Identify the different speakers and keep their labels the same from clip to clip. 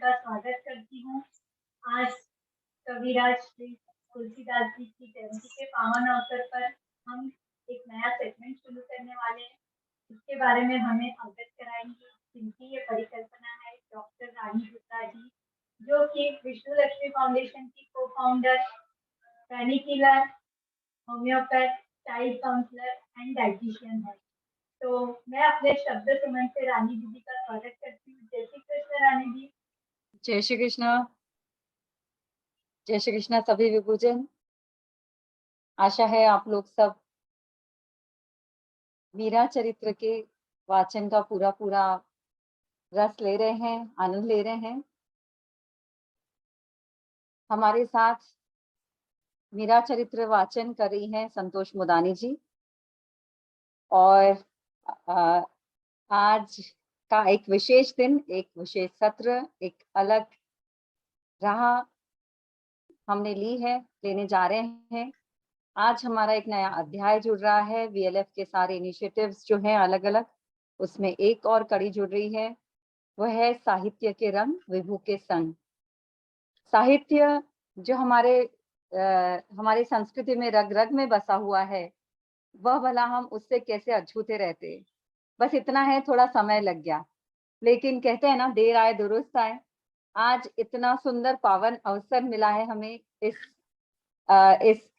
Speaker 1: का स्वागत करती हूँ। आज कविराज श्री तुलसीदास जी की जयंती के पावन अवसर पर हम एक नया सेगमेंट शुरू करने वाले हैं। इसके बारे में हमें अवगत कराएंगी जिनकी ये परिकल्पना है डॉक्टर रानी गुप्ता जी, जो कि विष्णु लक्ष्मी फाउंडेशन की को फाउंडर, पेनिकिलर, homeopath, child counsellor and dietitian है। तो मैं अपने शब्द सुमन से रानी दीदी का स्वागत करती हूँ। जय श्री कृष्ण रानी जी।
Speaker 2: जय श्री कृष्ण। जय श्री कृष्ण सभी विभूजन। आशा है आप लोग सब मीरा चरित्र के वाचन का पूरा रस ले रहे हैं, आनंद ले रहे हैं। हमारे साथ मीरा चरित्र वाचन कर रही हैं संतोष मुदानी जी, और आज का एक विशेष दिन, एक विशेष सत्र, एक अलग राह हमने ली है, लेने जा रहे हैं। आज हमारा एक नया अध्याय जुड़ रहा है। वीएलएफ के सारे इनिशिएटिव्स जो हैं अलग अलग, उसमें एक और कड़ी जुड़ रही है, वह है साहित्य के रंग विभू के संग। साहित्य जो हमारे संस्कृति में रग रग में बसा हुआ है, वह भला हम उससे कैसे अछूते रहते। बस इतना है, थोड़ा समय लग गया, लेकिन कहते हैं ना, देर आए दुरुस्त आए। आज इतना सुंदर पावन अवसर मिला है हमें इस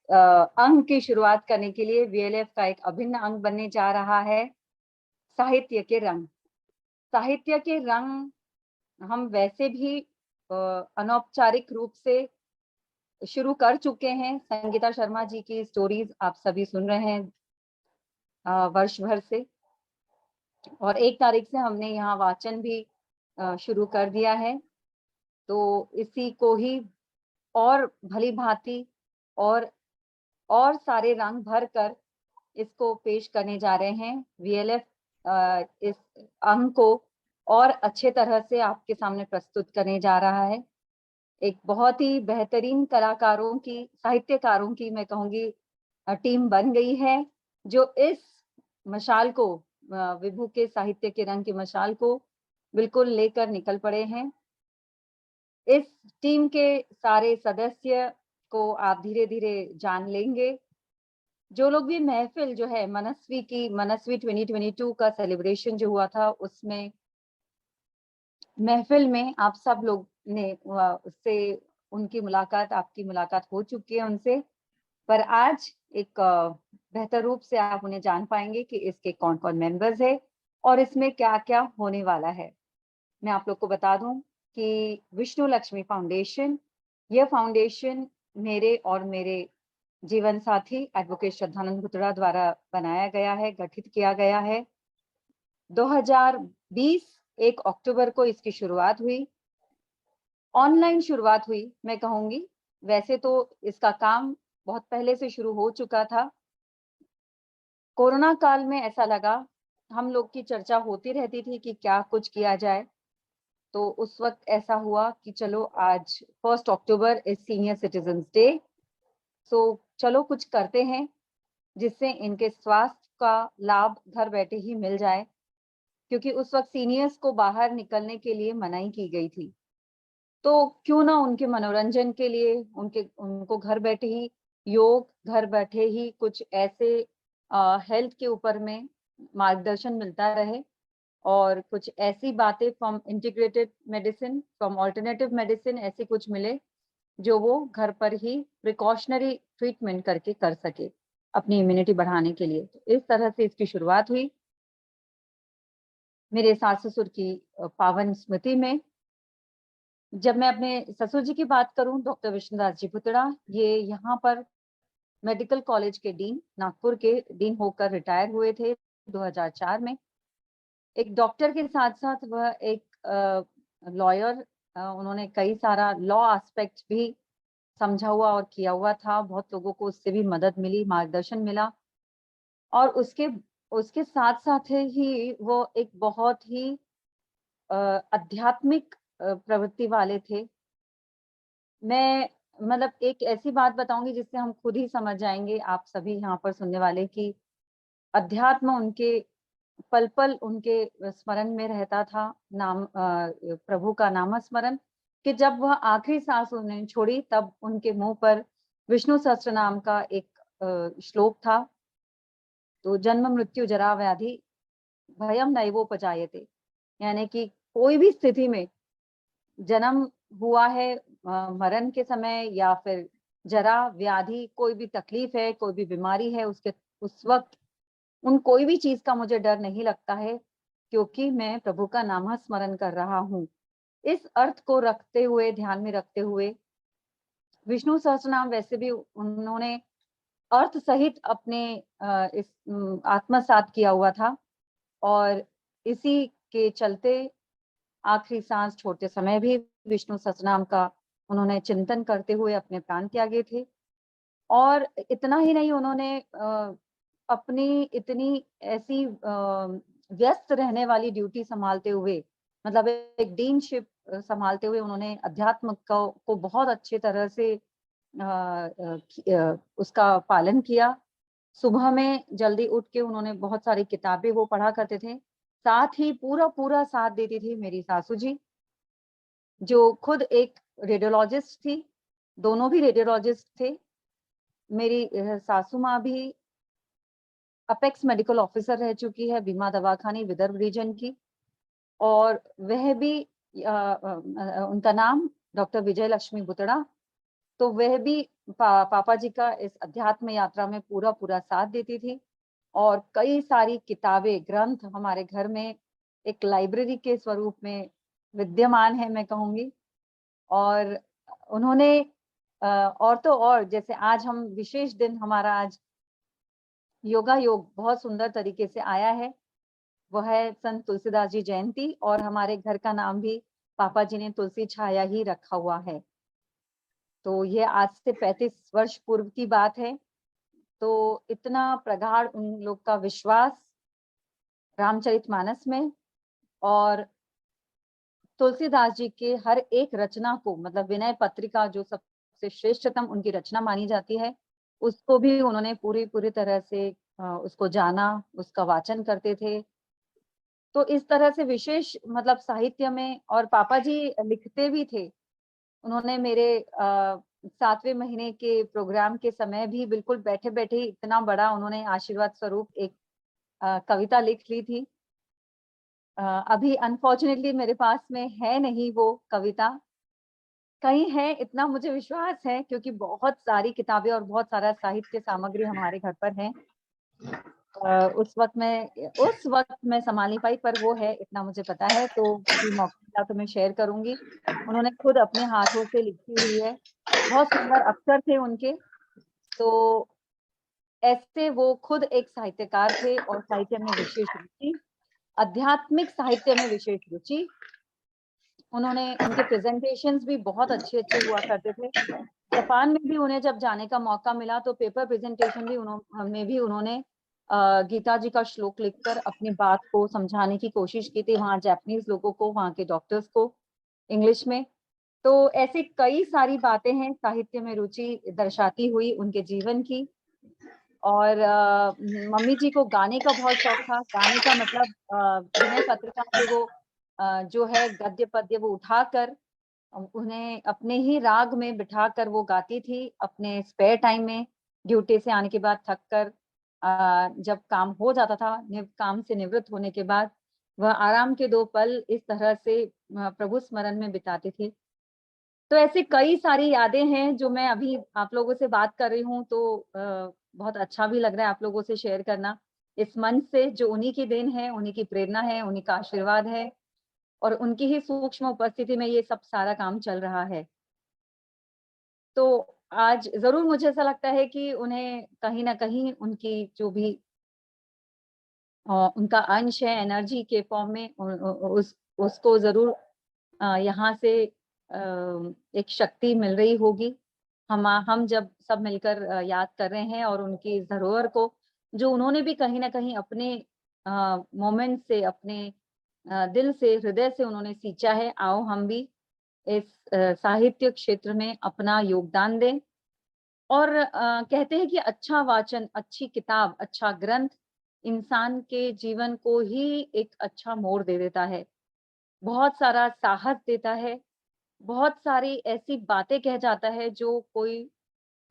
Speaker 2: अंग की शुरुआत करने के लिए। वीएलएफ का एक अभिन्न अंग बनने जा रहा है साहित्य के रंग। साहित्य के रंग हम वैसे भी अनौपचारिक रूप से शुरू कर चुके हैं। संगीता शर्मा जी की स्टोरीज आप सभी सुन रहे हैं वर्ष भर से, और 1 तारीख से हमने यहाँ वाचन भी शुरू कर दिया है। तो इसी को ही और भली भांति और सारे रंग भर कर इसको पेश करने जा रहे हैं। वीएलएफ इस अंग को और अच्छे तरह से आपके सामने प्रस्तुत करने जा रहा है। एक बहुत ही बेहतरीन कलाकारों की, साहित्यकारों की मैं कहूँगी टीम बन गई है, जो इस मशाल को, विभू के साहित्य के रंग की मशाल को बिल्कुल लेकर निकल पड़े हैं। इस टीम के सारे सदस्य को आप धीरे धीरे जान लेंगे। जो लोग भी महफिल जो है मनस्वी 2022 का सेलिब्रेशन जो हुआ था, उसमें महफिल में आप सब लोग ने उससे आपकी मुलाकात हो चुकी है उनसे, पर आज एक बेहतर रूप से आप उन्हें जान पाएंगे कि इसके कौन कौन मेंबर्स है और इसमें क्या क्या होने वाला है। मैं आप लोग को बता दूं कि विष्णु लक्ष्मी फाउंडेशन, यह फाउंडेशन मेरे और मेरे जीवन साथी एडवोकेट श्रद्धानंद भुतड़ा द्वारा बनाया गया है, गठित किया गया है। 2020 1 अक्टूबर को इसकी शुरुआत हुई, ऑनलाइन शुरुआत हुई मैं कहूंगी। वैसे तो इसका काम बहुत पहले से शुरू हो चुका था। कोरोना काल में ऐसा लगा, हम लोग की चर्चा होती रहती थी कि क्या कुछ किया जाए, तो उस वक्त ऐसा हुआ कि चलो आज 1 October is senior citizens day, so चलो कुछ करते हैं जिससे इनके स्वास्थ्य का लाभ घर बैठे ही मिल जाए, क्योंकि उस वक्त सीनियर्स को बाहर निकलने के लिए मनाही की गई थी। तो क्यों ना उनके मनोरंजन के लिए उनको घर बैठे ही योग, घर बैठे ही कुछ ऐसे हेल्थ के ऊपर में मार्गदर्शन मिलता रहे, और कुछ ऐसी बातें from integrated medicine, from alternative medicine ऐसी कुछ मिले जो वो घर पर ही प्रिकॉशनरी ट्रीटमेंट करके कर सके अपनी इम्यूनिटी बढ़ाने के लिए। तो इस तरह से इसकी शुरुआत हुई मेरे सास ससुर की पावन स्मृति में। जब मैं अपने ससुर जी की बात करूं, डॉक्टर विष्णुदास जी भुतड़ा, ये यहाँ पर मेडिकल कॉलेज के डीन, नागपुर के डीन होकर रिटायर हुए थे 2004 में। एक डॉक्टर के साथ साथ वह एक लॉयर, उन्होंने कई सारा लॉ एस्पेक्ट भी समझा हुआ और किया हुआ था। बहुत लोगों को उससे भी मदद मिली, मार्गदर्शन मिला, और उसके साथ साथ ही वो एक बहुत ही आध्यात्मिक प्रवृत्ति वाले थे। मैं मतलब एक ऐसी बात बताऊंगी जिससे हम खुद ही समझ जाएंगे, आप सभी यहाँ पर सुनने वाले, कि अध्यात्म उनके पल पल उनके स्मरण में रहता था। प्रभु का नाम स्मरण, कि जब वह आखिरी सांस उन्होंने छोड़ी तब उनके मुंह पर विष्णु सहस्त्र नाम का एक श्लोक था। तो जन्म मृत्यु जरा व्याधि भयम नैवोपजायते, यानी कि कोई भी स्थिति में जन्म हुआ है, मरण के समय या फिर जरा व्याधि, कोई भी तकलीफ है, कोई भी बीमारी है, उसके उस वक्त उन कोई भी चीज का मुझे डर नहीं लगता है, क्योंकि मैं प्रभु का नाम स्मरण कर रहा हूँ। इस अर्थ को रखते हुए, ध्यान में रखते हुए, विष्णु सहस्त्रनाम वैसे भी उन्होंने अर्थ सहित अपने आत्मसात किया हुआ था, और इसी के चलते आखिरी सांस छोड़ते समय भी विष्णु सहस्त्रनाम का उन्होंने चिंतन करते हुए अपने प्राण त्यागे थे। और इतना ही नहीं, उन्होंने अपनी इतनी ऐसी व्यस्त रहने वाली ड्यूटी संभालते हुए, मतलब एक डीनशिप संभालते हुए, उन्होंने अध्यात्म को बहुत अच्छे तरह से उसका पालन किया। सुबह में जल्दी उठ के उन्होंने बहुत सारी किताबें वो पढ़ा करते थे। साथ ही पूरा साथ देती थी मेरी सासू जी, जो खुद एक रेडियोलॉजिस्ट थी, दोनों भी रेडियोलॉजिस्ट थे। मेरी सासू माँ भी अपेक्स मेडिकल ऑफिसर रह चुकी है बीमा दवाखाने विदर्भ रीजन की, और वह भी उनका नाम डॉक्टर विजय लक्ष्मी बुतड़ा। तो वह भी पापा जी का इस अध्यात्म यात्रा में पूरा साथ देती थी, और कई सारी किताबें, ग्रंथ हमारे घर में एक लाइब्रेरी के स्वरूप में विद्यमान है, मैं कहूँगी। और उन्होंने और तो और, जैसे आज हम विशेष दिन हमारा आज योगा योग बहुत सुंदर तरीके से आया है, वह है संत तुलसीदास जी जयंती, और हमारे घर का नाम भी पापा जी ने तुलसी छाया ही रखा हुआ है। तो ये आज से 35 वर्ष पूर्व की बात है। तो इतना प्रगाढ़ उन लोग का विश्वास रामचरितमानस में, और तुलसीदास जी के हर एक रचना को, मतलब विनय पत्रिका जो सबसे श्रेष्ठतम उनकी रचना मानी जाती है, उसको भी उन्होंने पूरी तरह से उसको जाना, उसका वाचन करते थे। तो इस तरह से विशेष, मतलब साहित्य में, और पापा जी लिखते भी थे। उन्होंने मेरे 7वें महीने के प्रोग्राम के समय भी बिल्कुल बैठे-बैठे ही इतना बड़ा उन्होंने आशीर्वाद स्वरूप एक कविता लिख ली थी। अभी अनफॉर्चुनेटली मेरे पास में है नहीं वो कविता, कहीं है इतना मुझे विश्वास है, क्योंकि बहुत सारी किताबें और बहुत सारा साहित्य सामग्री हमारे घर पर है। उस वक़्त मैं सँभाल नहीं पाई, पर वो है इतना मुझे पता है, तो कभी मौका मिला तो मैं शेयर करूँगी। उन्होंने खुद अपने हाथों से लिखी हुई है, बहुत सुंदर अक्षर थे उनके। तो ऐसे वो खुद एक साहित्यकार थे, और साहित्य में विशेष रुचि, आध्यात्मिक साहित्य में विशेष रुचि। उनके प्रेज़ेंटेशंस भी बहुत अच्छे-अच्छे हुआ करते थे। जापान में भी उन्हें जब जाने का मौका मिला, तो पेपर प्रेज़ेंटेशन भी उन्होंने गीता जी का श्लोक लिखकर अपनी बात को समझाने की कोशिश की थी, वहाँ जापानीज़ लोगों को, वहाँ के डॉक्टर्स को, इंग्लिश में। तो ऐसी कई सारी बातें हैं साहित्य में रुचि दर्शाती हुई उनके जीवन की। और मम्मी जी को गाने का बहुत शौक था। गाने का मतलब विनय पत्रिका से वो जो है गद्य पद्य वो उठाकर उन्हें अपने ही राग में बिठाकर वो गाती थी अपने स्पेयर टाइम में, ड्यूटी से आने के बाद थक कर। जब काम हो जाता था, काम से निवृत्त होने के बाद, वह आराम के 2 पल इस तरह से प्रभु स्मरण में बिताती थी। तो ऐसी कई सारी यादें हैं जो मैं अभी आप लोगों से बात कर रही हूँ, तो बहुत अच्छा भी लग रहा है आप लोगों से शेयर करना इस मंच से, जो उन्हीं की देन है, उन्हीं की प्रेरणा है, उन्हीं का आशीर्वाद है, और उनकी ही सूक्ष्म उपस्थिति में ये सब सारा काम चल रहा है। तो आज ज़रूर मुझे ऐसा लगता है कि उन्हें कहीं न कहीं उनकी जो भी उनका अंश है एनर्जी के फॉर्म में, उसको ज़रूर यहाँ से एक शक्ति मिल रही होगी। हम जब सब मिलकर याद कर रहे हैं, और उनकी इस धरोहर को, जो उन्होंने भी कहीं न कहीं अपने मोमेंट से, अपने दिल से, हृदय से उन्होंने सींचा है। आओ हम भी इस साहित्य क्षेत्र में अपना योगदान दें। और कहते हैं कि अच्छा वाचन, अच्छी किताब, अच्छा ग्रंथ इंसान के जीवन को ही एक अच्छा मोड़ दे देता है। बहुत सारा साहस देता है, बहुत सारी ऐसी बातें कह जाता है जो कोई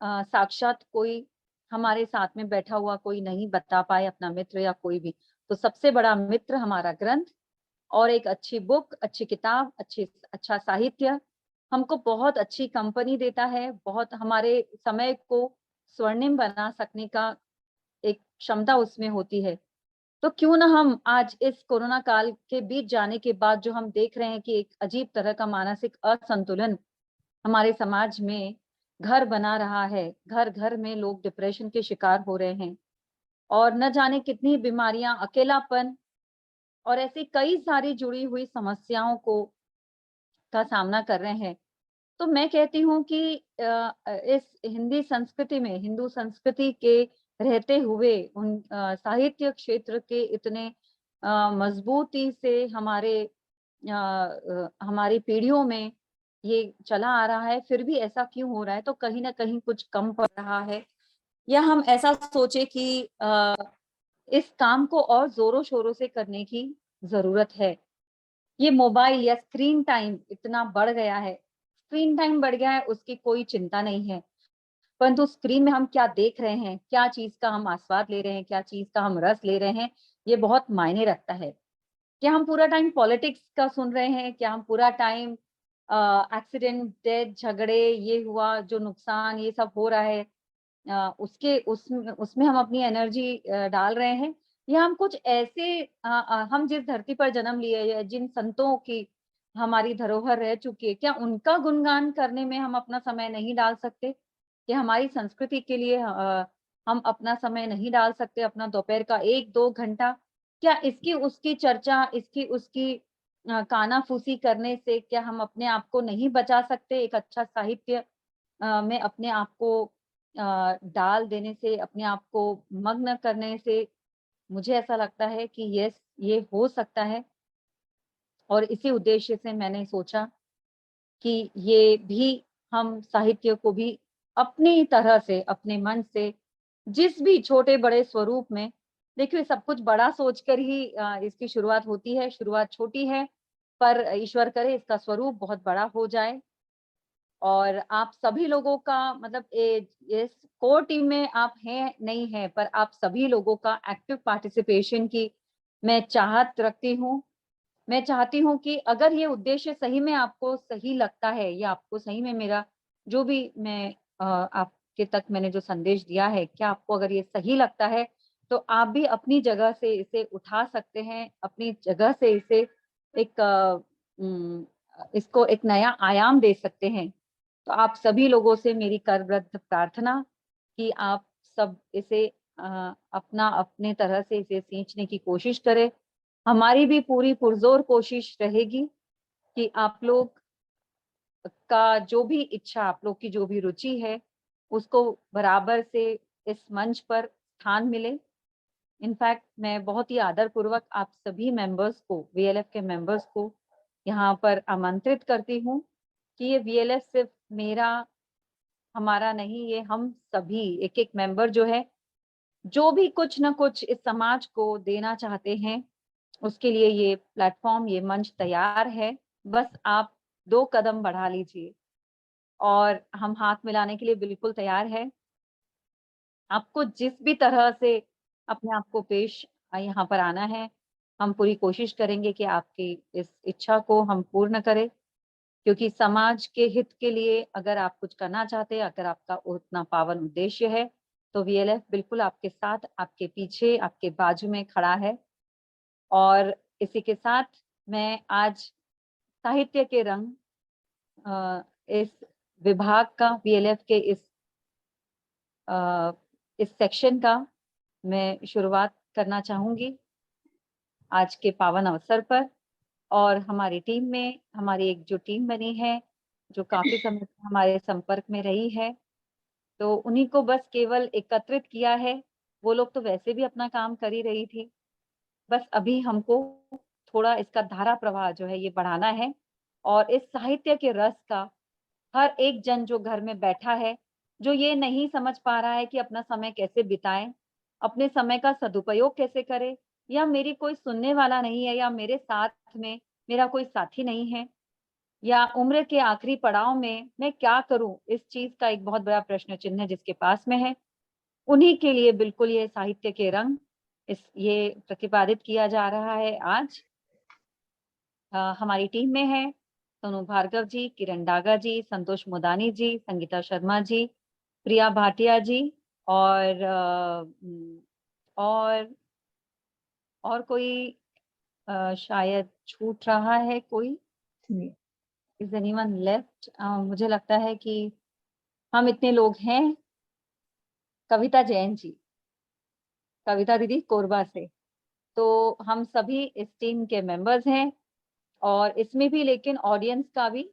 Speaker 2: साक्षात कोई हमारे साथ में बैठा हुआ कोई नहीं बता पाए, अपना मित्र या कोई भी। तो सबसे बड़ा मित्र हमारा ग्रंथ और एक अच्छी बुक, अच्छी किताब, अच्छा साहित्य हमको बहुत अच्छी कंपनी देता है, बहुत हमारे समय को स्वर्णिम बना सकने का एक क्षमता उसमें होती है। तो क्यों ना हम आज इस कोरोना काल के बीत जाने के बाद जो हम देख रहे हैं कि एक अजीब तरह का मानसिक असंतुलन हमारे समाज में घर बना रहा है, घर-घर में लोग डिप्रेशन के शिकार हो रहे हैं और न जाने कितनी बीमारियां, अकेलापन और ऐसी कई सारी जुड़ी हुई समस्याओं को का सामना कर रहे हैं। तो मैं कहती हूँ कि इस हिंदू संस्कृति के रहते हुए साहित्य क्षेत्र के इतने मजबूती से हमारी पीढ़ियों में ये चला आ रहा है, फिर भी ऐसा क्यों हो रहा है? तो कहीं न कहीं कुछ कम पड़ रहा है या हम ऐसा सोचे कि इस काम को और ज़ोरों-शोरों से करने की ज़रूरत है। ये मोबाइल या स्क्रीन टाइम इतना बढ़ गया है, स्क्रीन टाइम बढ़ गया है उसकी कोई चिंता नहीं है, परंतु स्क्रीन में हम क्या देख रहे हैं, क्या चीज़ का हम आस्वाद ले रहे हैं, क्या चीज़ का हम रस ले रहे हैं, ये बहुत मायने रखता है। क्या हम पूरा टाइम पॉलिटिक्स का सुन रहे हैं? क्या हम पूरा टाइम एक्सीडेंट, डेथ, झगड़े, ये हुआ, जो नुकसान ये सब हो रहा है उसके उसमें उसमें हम अपनी एनर्जी डाल रहे हैं या हम कुछ ऐसे हम जिस धरती पर जन्म लिए या जिन संतों की हमारी धरोहर रह चुकी है, क्या उनका गुणगान करने में हम अपना समय नहीं डाल सकते? कि हमारी संस्कृति के लिए हम अपना समय नहीं डाल सकते, अपना दोपहर का 1-2 घंटा? क्या इसकी उसकी चर्चा, इसकी उसकी कानाफूसी करने से क्या हम अपने आप को नहीं बचा सकते? एक अच्छा साहित्य में अपने आप को डाल देने से, अपने आप को मग्न करने से मुझे ऐसा लगता है कि यस, ये हो सकता है और इसी उद्देश्य से मैंने सोचा कि ये भी हम साहित्य को भी अपनी तरह से, अपने मन से, जिस भी छोटे-बड़े स्वरूप में देखिए सब कुछ बड़ा सोचकर ही इसकी शुरुआत होती है, शुरुआत छोटी है, पर ईश्वर करे इसका स्वरूप बहुत बड़ा हो जाए और आप सभी लोगों का मतलब इस कोर टीम में आप हैं, नहीं हैं, पर आप सभी लोगों का एक्टिव पार्टिसिपेशन की मैं चाहत रखती हूँ। मैं चाहती हूँ कि अगर ये उद्देश्य सही में आपको सही लगता है या आपको सही में मेरा जो भी मैं आपके तक मैंने जो संदेश दिया है, क्या आपको अगर ये सही लगता है, तो आप भी अपनी जगह से इसे उठा सकते हैं, अपनी जगह से इसे एक इसको एक नया आयाम दे सकते हैं। तो आप सभी लोगों से मेरी करबद्ध प्रार्थना कि आप सब इसे अपना अपने तरह से इसे सींचने की कोशिश करें। हमारी भी पूरी पुरज़ोर कोशिश रहेगी कि आप लोग का जो भी इच्छा, आप लोग की जो भी रुचि है, उसको बराबर से इस मंच पर स्थान मिले। इनफैक्ट मैं बहुत ही आदरपूर्वक आप सभी मेंबर्स को, वीएलएफ के मेंबर्स को यहाँ पर आमंत्रित करती हूँ कि ये वीएलएफ सिर्फ मेरा हमारा नहीं, ये हम सभी एक-एक मेंबर जो है, जो भी कुछ न कुछ इस समाज को देना चाहते हैं, उसके लिए ये प्लेटफ़ॉर्म, ये मंच तैयार है। बस आप 2 कदम बढ़ा लीजिए और हम हाथ मिलाने के लिए बिल्कुल तैयार हैं। आपको जिस भी तरह से अपने आप को पेश यहाँ पर आना है, हम पूरी कोशिश करेंगे कि आपकी इस इच्छा को हम पूर्ण करें। क्योंकि समाज के हित के लिए अगर आप कुछ करना चाहते हैं, अगर आपका उतना पावन उद्देश्य है, तो वीएलएफ बिल्कुल आपके साथ, आपके पीछे, आपके बाजू में खड़ा है। और इसी के साथ मैं आज साहित्य के रंग इस विभाग का वीएलएफ के अ, इस सेक्शन का मैं शुरुआत करना चाहूँगी आज के पावन अवसर पर। और हमारी टीम में हमारी एक जो टीम बनी है, जो काफ़ी समय से हमारे संपर्क में रही है, तो उन्हीं को बस केवल एकत्रित किया है। वो लोग तो वैसे भी अपना काम कर ही रही थी। बस अभी हमको थोड़ा इसका धारा प्रवाह जो है ये बढ़ाना है और इस साहित्य के रस का हर एक जन जो घर में बैठा है, जो ये नहीं समझ पा रहा है कि अपना समय कैसे बिताएँ, अपने समय का सदुपयोग कैसे करे या मेरी कोई सुनने वाला नहीं है या मेरे साथ में मेरा कोई साथी नहीं है, या उम्र के आखिरी पड़ाव में मैं क्या करूं, इस चीज का एक बहुत बड़ा प्रश्न चिन्ह है जिसके पास में है। उन्हीं के लिए बिल्कुल ये साहित्य के रंग ये प्रतिपादित किया जा रहा है आज। हमारी टीम में है सोनू भार्गव जी, किरण डागा जी, संतोष मोदानी जी, संगीता शर्मा जी, प्रिया भाटिया जी और और और कोई शायद छूट रहा है कोई। Is anyone left? मुझे लगता है कि हम इतने लोग हैं। कविता जैन जी, कविता दीदी कोरबा से। तो हम सभी इस टीम के मेंबर्स हैं और इसमें भी लेकिन ऑडियंस का भी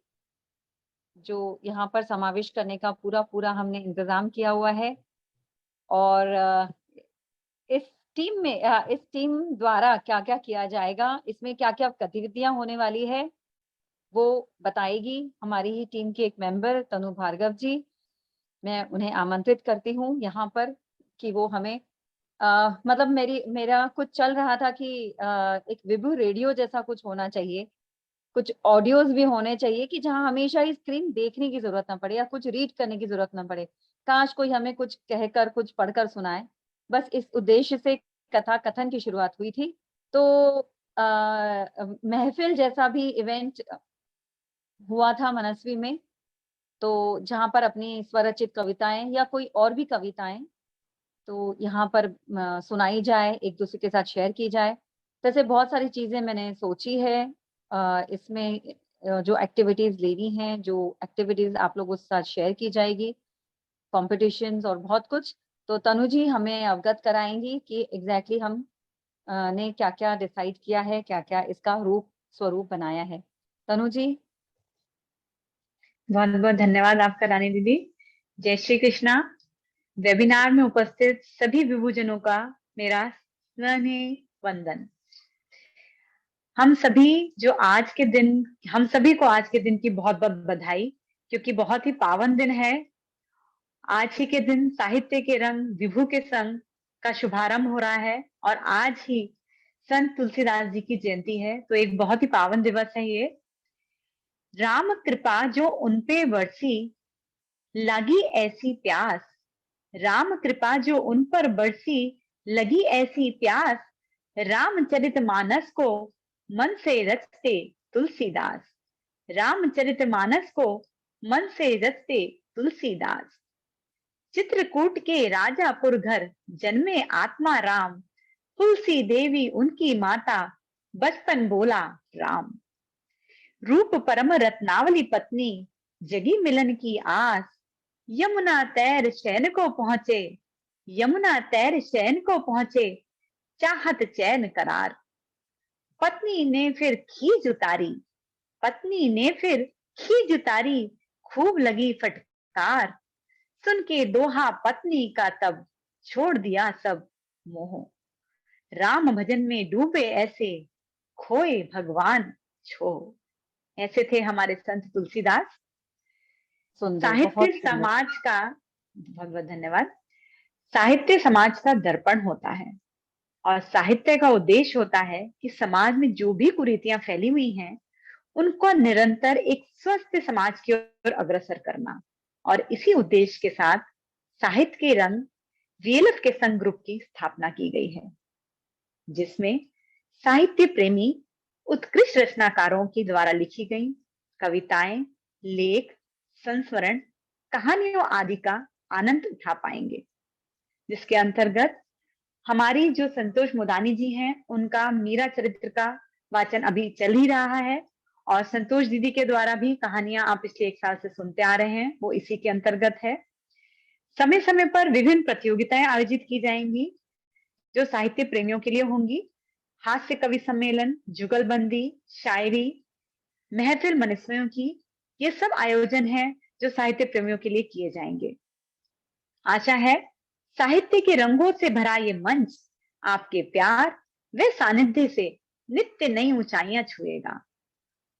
Speaker 2: जो यहाँ पर समावेश करने का पूरा हमने इंतजाम किया हुआ है। और इस इस टीम द्वारा क्या-क्या किया जाएगा, इसमें क्या-क्या गतिविधियां होने वाली है, वो बताएगी हमारी ही टीम की एक मेंबर तनु भार्गव जी। मैं उन्हें आमंत्रित करती हूँ यहाँ पर कि वो हमें मतलब मेरा कुछ चल रहा था कि एक विभु रेडियो जैसा कुछ होना चाहिए, कुछ ऑडियोज़ भी होने चाहिए कि जहाँ हमेशा ही स्क्रीन देखने की ज़रूरत ना पड़े या कुछ रीड करने की ज़रूरत ना पड़े। काश कोई हमें कुछ कहकर, कुछ पढ़कर सुनाए। बस इस उद्देश्य से कथा कथन की शुरुआत हुई थी। तो महफ़िल जैसा भी इवेंट हुआ था मनस्वी में, तो जहाँ पर अपनी स्वरचित कविताएँ या कोई और भी कविताएँ तो यहाँ पर सुनाई जाए, एक-दूसरे के साथ शेयर की जाए। तो ऐसे बहुत सारी चीज़ें मैंने सोची है इसमें जो एक्टिविटीज़ लेनी हैं, जो एक्टिविटीज़ आप लोगों के साथ शेयर की जाएगी, कॉम्पिटिशन्स और बहुत कुछ। तो तनु जी हमें अवगत कराएँगी कि एग्ज़ैक्टली हम ने क्या-क्या डिसाइड किया है, क्या-क्या इसका स्वरूप बनाया है। तनु जी?
Speaker 3: बहुत बहुत धन्यवाद आपका रानी दीदी। जय श्री कृष्णा। वेबिनार में उपस्थित सभी विभूजनों का मेरा स्नेह वंदन। हम सभी को आज के दिन की बहुत बहुत बधाई, क्योंकि बहुत ही पावन दिन है। आज ही के दिन साहित्य के रंग विभू के संग का शुभारंभ हो रहा है और आज ही संत तुलसीदास जी की जयंती है, तो एक बहुत ही पावन दिवस है ये। राम कृपा जो उन पे बरसी, लगी ऐसी प्यास। राम कृपा जो उन पर बरसी, लगी ऐसी प्यास। रामचरितमानस को मन से रचते तुलसीदास। रामचरितमानस को मन से रचते तुलसीदास। चित्रकूट के राजापुर घर जन्मे आत्मा राम। तुलसी देवी उनकी माता, बचपन बोला राम। रूप परम रत्नावली पत्नी, जगी मिलन की आस। यमुना तैर शयन को पहुंचे, यमुना तैर शयन को पहुंचे, चाहत चैन करार। पत्नी ने फिर खीज उतारी, पत्नी ने फिर खीज उतारी, खूब लगी फटकार। सुन के दोहा पत्नी का तब, छोड़ दिया सब मोह। राम भजन में डूबे ऐसे, खोए भगवान छो। ऐसे थे हमारे संत तुलसीदास।
Speaker 2: सुंदर,
Speaker 3: साहित्य
Speaker 2: बहुत सुंदर।
Speaker 3: समाज का बहुत बहुत धन्यवाद। साहित्य समाज का दर्पण होता है और साहित्य का उद्देश्य होता है कि समाज में जो भी कुरीतियां फैली हुई हैं उनको निरंतर एक स्वस्थ समाज की ओर अग्रसर करना। और इसी उद्देश्य के साथ साहित्य के रंग वीएलएफ के संघ ग्रुप की स्थापना की गई है, जिसमें साहित्य प्रेमी उत्कृष्ट रचनाकारों के द्वारा लिखी गई कविताएं, लेख, संस्मरण, कहानियों आदि का आनंद उठा पाएंगे। जिसके अंतर्गत हमारी जो संतोष मोदानी जी हैं, उनका मीरा चरित्र का वाचन अभी चल ही रहा है और संतोष दीदी के द्वारा भी कहानियां आप पिछले 1 साल से सुनते आ रहे हैं, वो इसी के अंतर्गत है। समय समय पर विभिन्न प्रतियोगिताएं आयोजित की जाएंगी जो साहित्य प्रेमियों के लिए होंगी। हास्य कवि सम्मेलन, जुगलबंदी, शायरी, महफिल मनस्वियों की, ये सब आयोजन है जो साहित्य प्रेमियों के लिए किए जाएंगे। आशा है साहित्य के रंगों से भरा ये मंच आपके प्यार व सानिध्य से नित्य नई ऊंचाइयां छुएगा।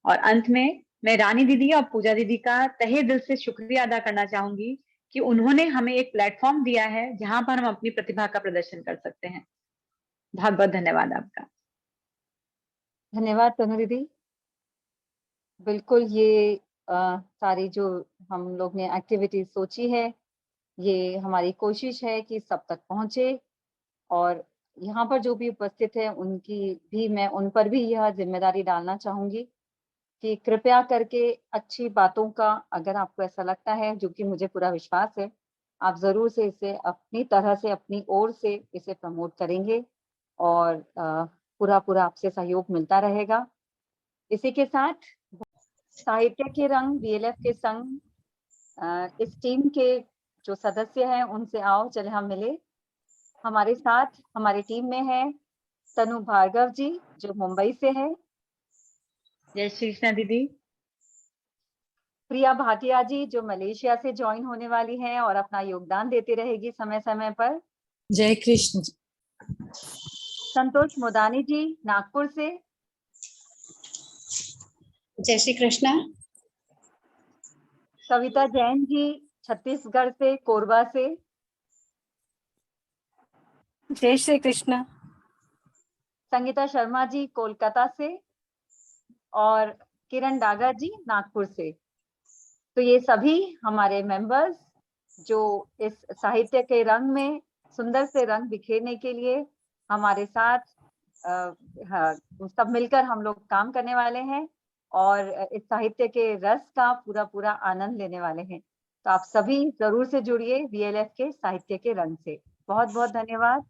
Speaker 3: और अंत में मैं रानी दीदी और पूजा दीदी का तहे दिल से शुक्रिया अदा करना चाहूंगी कि उन्होंने हमें एक प्लेटफॉर्म दिया है जहां पर हम अपनी प्रतिभा का प्रदर्शन कर सकते हैं। बहुत बहुत धन्यवाद आपका।
Speaker 2: धन्यवाद तनु दीदी। बिल्कुल, ये सारी जो हम लोग ने एक्टिविटीज सोची है, ये हमारी कोशिश है कि सब तक पहुंचे, और यहाँ पर जो भी उपस्थित है उनकी भी, मैं उन पर भी यह जिम्मेदारी डालना चाहूंगी कि कृपया करके अच्छी बातों का, अगर आपको ऐसा लगता है, जो कि मुझे पूरा विश्वास है, आप ज़रूर से इसे अपनी तरह से, अपनी ओर से इसे प्रमोट करेंगे, और पूरा आपसे सहयोग मिलता रहेगा। इसी के साथ साहित्य के रंग वीएलएफ के संग इस टीम के जो सदस्य हैं उनसे आओ चले हम मिले। हमारे साथ हमारी टीम में है तनु भार्गव जी जो मुंबई से है,
Speaker 3: जय श्री कृष्णा दीदी।
Speaker 2: प्रिया भाटिया जी जो मलेशिया से ज्वाइन होने वाली हैं और अपना योगदान देती रहेगी समय समय पर,
Speaker 4: जय कृष्ण।
Speaker 2: संतोष मोदानी जी नागपुर से,
Speaker 4: जय श्री कृष्णा।
Speaker 2: कविता जैन जी छत्तीसगढ़ से, कोरबा से,
Speaker 5: जय श्री कृष्णा।
Speaker 2: संगीता शर्मा जी कोलकाता से, और किरण डागा जी नागपुर से। तो ये सभी हमारे मेंबर्स जो इस साहित्य के रंग में सुंदर से रंग बिखेरने के लिए हमारे साथ सब मिलकर हम लोग काम करने वाले हैं, और इस साहित्य के रस का पूरा आनंद लेने वाले हैं। तो आप सभी जरूर से जुड़िए वीएलएफ के साहित्य के रंग से। बहुत बहुत धन्यवाद।